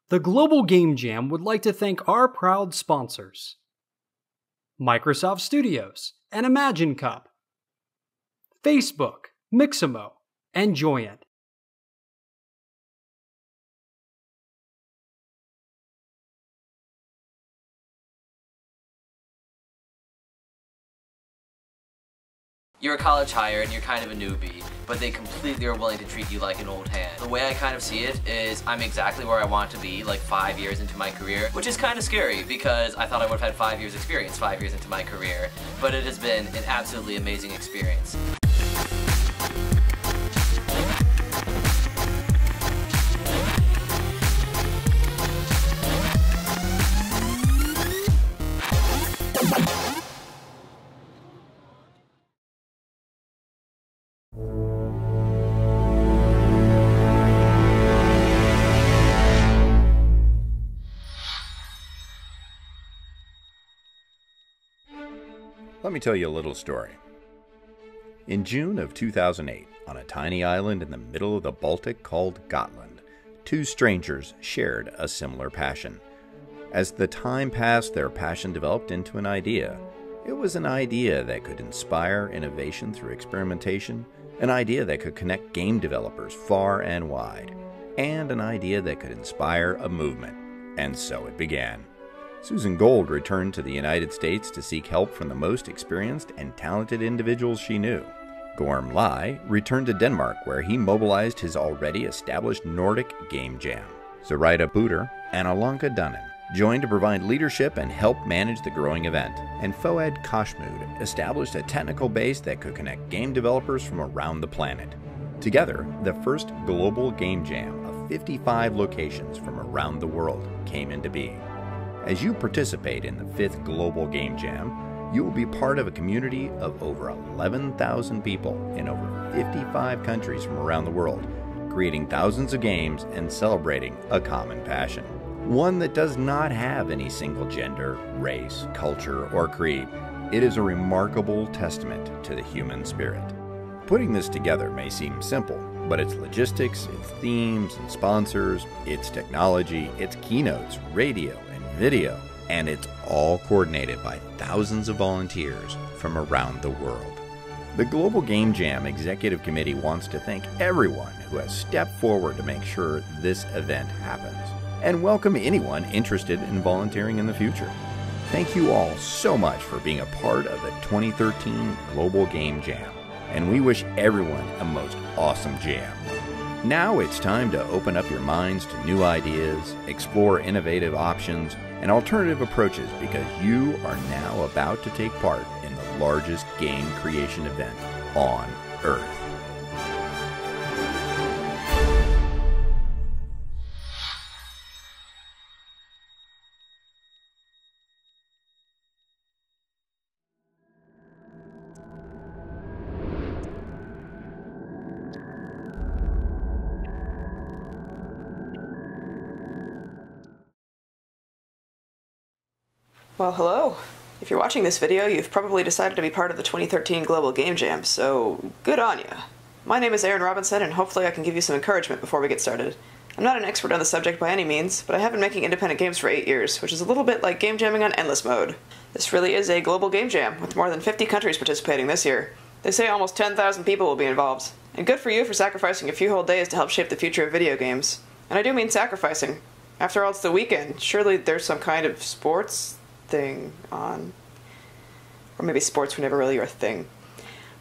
The Global Game Jam would like to thank our proud sponsors: Microsoft Studios and Imagine Cup, Facebook, Mixamo, and Joyent. You're a college hire and you're kind of a newbie, but they completely are willing to treat you like an old hand. The way I kind of see it is I'm exactly where I want to be like 5 years into my career, which is kind of scary because I thought I would have had 5 years experience 5 years into my career, but it has been an absolutely amazing experience. Let me tell you a little story. In June of 2008, on a tiny island in the middle of the Baltic called Gotland, two strangers shared a similar passion. As the time passed, their passion developed into an idea. It was an idea that could inspire innovation through experimentation, an idea that could connect game developers far and wide, and an idea that could inspire a movement. And so it began. Susan Gold returned to the United States to seek help from the most experienced and talented individuals she knew. Gorm Lai returned to Denmark, where he mobilized his already established Nordic Game Jam. Zoraida Buder and Alanka Dunnan joined to provide leadership and help manage the growing event. And Foad Kashmud established a technical base that could connect game developers from around the planet. Together, the first global game jam of 55 locations from around the world came into being. As you participate in the 5th Global Game Jam, you will be part of a community of over 11,000 people in over 55 countries from around the world, creating thousands of games and celebrating a common passion. One that does not have any single gender, race, culture, or creed. It is a remarkable testament to the human spirit. Putting this together may seem simple, but its logistics, its themes and sponsors, its technology, its keynotes, radio, video, and it's all coordinated by thousands of volunteers from around the world. The Global Game Jam Executive Committee wants to thank everyone who has stepped forward to make sure this event happens, and welcome anyone interested in volunteering in the future. Thank you all so much for being a part of the 2013 Global Game Jam, and we wish everyone a most awesome jam. Now it's time to open up your minds to new ideas, explore innovative options, and alternative approaches, because you are now about to take part in the largest game creation event on Earth. Well, hello. If you're watching this video, you've probably decided to be part of the 2013 Global Game Jam, so good on ya. My name is Aaron Robinson, and hopefully I can give you some encouragement before we get started. I'm not an expert on the subject by any means, but I have been making independent games for 8 years, which is a little bit like game jamming on endless mode. This really is a global game jam, with more than 50 countries participating this year. They say almost 10,000 people will be involved. And good for you for sacrificing a few whole days to help shape the future of video games. And I do mean sacrificing. After all, it's the weekend. Surely there's some kind of sports thing on. Or maybe sports were never really your thing.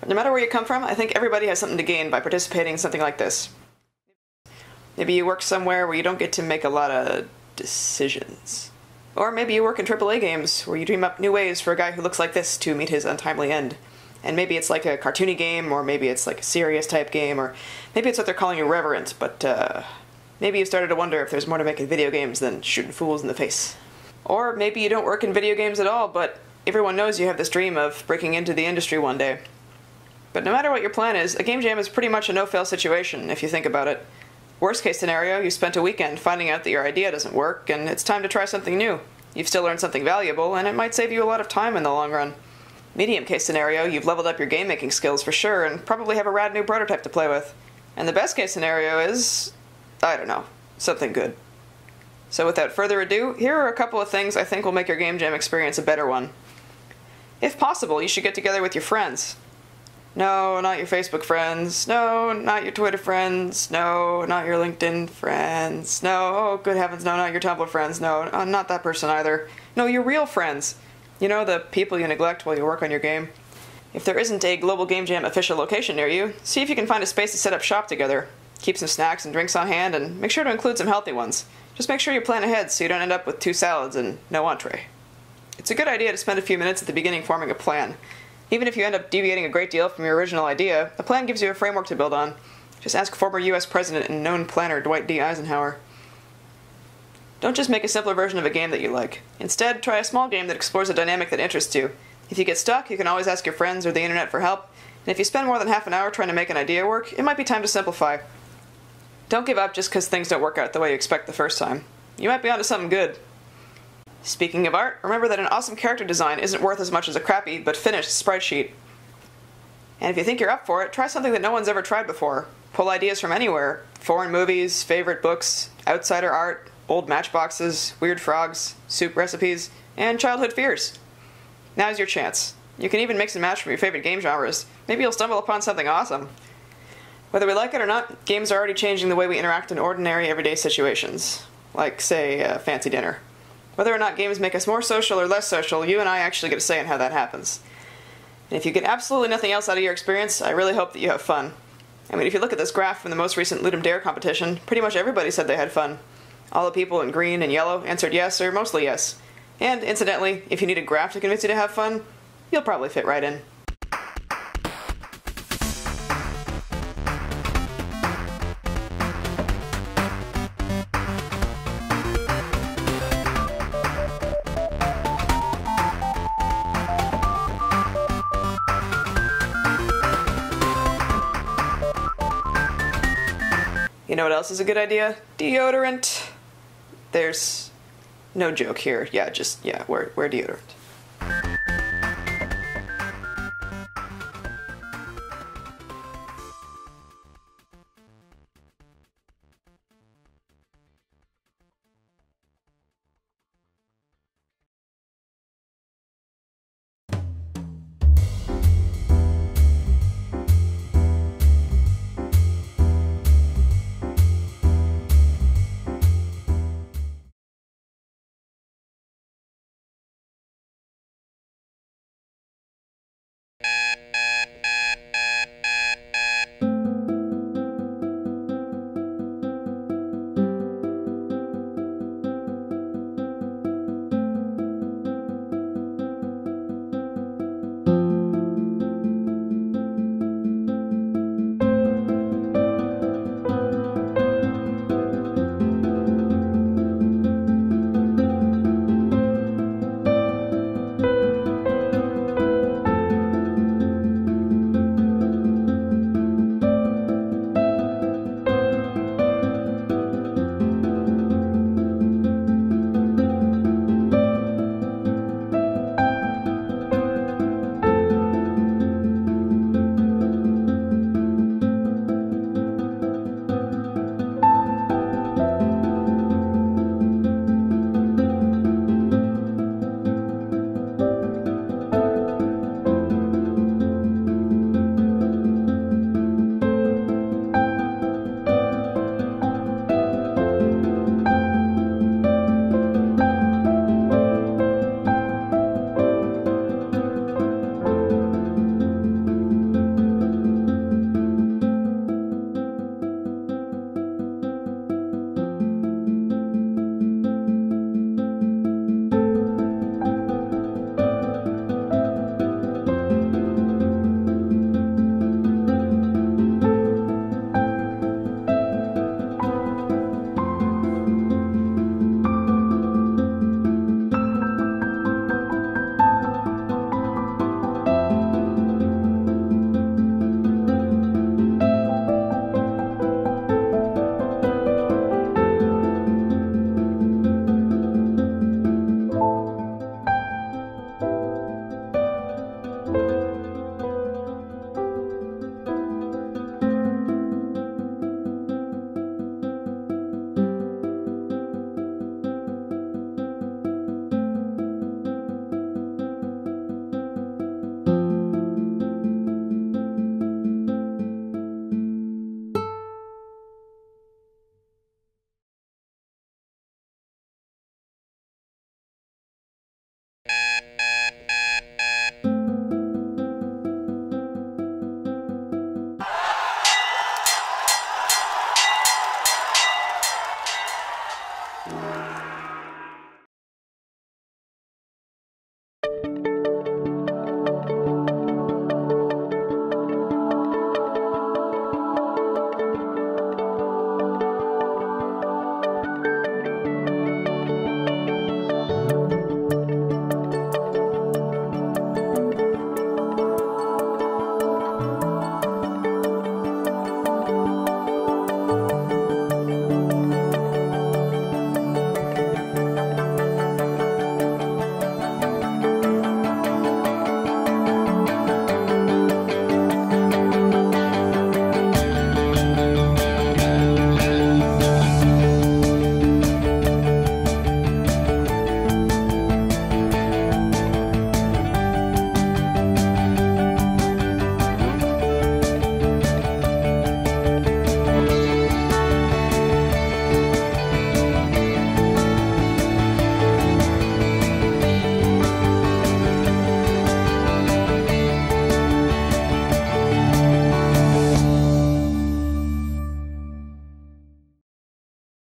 But no matter where you come from, I think everybody has something to gain by participating in something like this. Maybe you work somewhere where you don't get to make a lot of decisions. Or maybe you work in AAA games where you dream up new ways for a guy who looks like this to meet his untimely end. And maybe it's like a cartoony game, or maybe it's like a serious type game, or maybe it's what they're calling irreverent, but maybe you've started to wonder if there's more to making video games than shooting fools in the face. Or maybe you don't work in video games at all, but everyone knows you have this dream of breaking into the industry one day. But no matter what your plan is, a game jam is pretty much a no-fail situation, if you think about it. Worst case scenario, you spent a weekend finding out that your idea doesn't work, and it's time to try something new. You've still learned something valuable, and it might save you a lot of time in the long run. Medium case scenario, you've leveled up your game-making skills for sure, and probably have a rad new prototype to play with. And the best case scenario is, I don't know, something good. So without further ado, here are a couple of things I think will make your game jam experience a better one. If possible, you should get together with your friends. No, not your Facebook friends. No, not your Twitter friends. No, not your LinkedIn friends. No, oh good heavens, no, not your Tumblr friends. No, not that person either. No, your real friends. You know, the people you neglect while you work on your game. If there isn't a Global Game Jam official location near you, see if you can find a space to set up shop together. Keep some snacks and drinks on hand, and make sure to include some healthy ones. Just make sure you plan ahead so you don't end up with 2 salads and no entree. It's a good idea to spend a few minutes at the beginning forming a plan. Even if you end up deviating a great deal from your original idea, a plan gives you a framework to build on. Just ask former US President and known planner Dwight D. Eisenhower. Don't just make a simpler version of a game that you like. Instead, try a small game that explores a dynamic that interests you. If you get stuck, you can always ask your friends or the internet for help, and if you spend more than half an hour trying to make an idea work, it might be time to simplify. Don't give up just because things don't work out the way you expect the first time. You might be onto something good. Speaking of art, remember that an awesome character design isn't worth as much as a crappy but finished sprite sheet. And if you think you're up for it, try something that no one's ever tried before. Pull ideas from anywhere. Foreign movies, favorite books, outsider art, old matchboxes, weird frogs, soup recipes, and childhood fears. Now's your chance. You can even mix and match from your favorite game genres. Maybe you'll stumble upon something awesome. Whether we like it or not, games are already changing the way we interact in ordinary, everyday situations. Like, say, a fancy dinner. Whether or not games make us more social or less social, you and I actually get a say in how that happens. And if you get absolutely nothing else out of your experience, I really hope that you have fun. I mean, if you look at this graph from the most recent Ludum Dare competition, pretty much everybody said they had fun. All the people in green and yellow answered yes or mostly yes. And, incidentally, if you need a graph to convince you to have fun, you'll probably fit right in. You know what else is a good idea? Deodorant. There's no joke here. Yeah, wear deodorant.